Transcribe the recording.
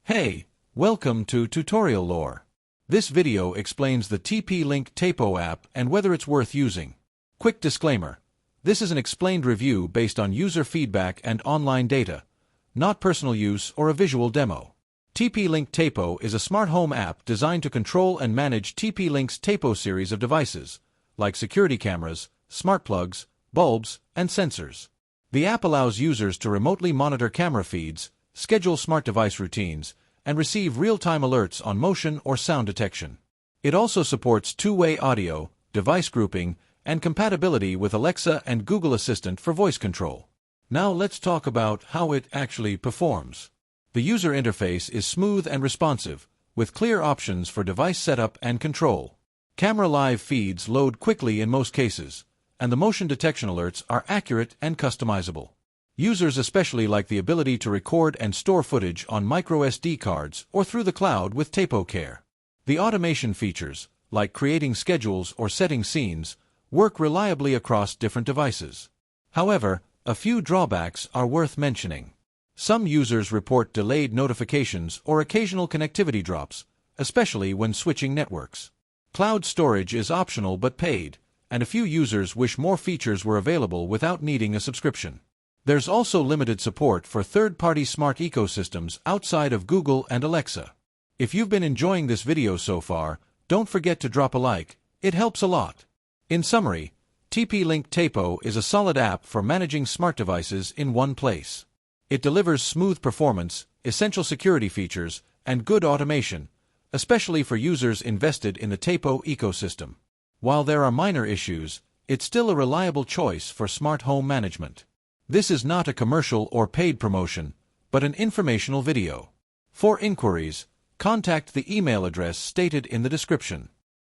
Hey, welcome to Tutorial Lore. This video explains the TP-Link Tapo app and whether it's worth using. Quick disclaimer. This is an explained review based on user feedback and online data, not personal use or a visual demo. TP-Link Tapo is a smart home app designed to control and manage TP-Link's Tapo series of devices, like security cameras, smart plugs, bulbs, and sensors. The app allows users to remotely monitor camera feeds, schedule smart device routines, and receive real-time alerts on motion or sound detection. It also supports two-way audio, device grouping, and compatibility with Alexa and Google Assistant for voice control. Now let's talk about how it actually performs. The user interface is smooth and responsive, with clear options for device setup and control. Camera live feeds load quickly in most cases, and the motion detection alerts are accurate and customizable. Users especially like the ability to record and store footage on microSD cards or through the cloud with Tapo Care. The automation features, like creating schedules or setting scenes, work reliably across different devices. However, a few drawbacks are worth mentioning. Some users report delayed notifications or occasional connectivity drops, especially when switching networks. Cloud storage is optional but paid, and a few users wish more features were available without needing a subscription. There's also limited support for third-party smart ecosystems outside of Google and Alexa. If you've been enjoying this video so far, don't forget to drop a like, it helps a lot. In summary, TP-Link Tapo is a solid app for managing smart devices in one place. It delivers smooth performance, essential security features, and good automation, especially for users invested in the Tapo ecosystem. While there are minor issues, it's still a reliable choice for smart home management. This is not a commercial or paid promotion, but an informational video. For inquiries, contact the email address stated in the description.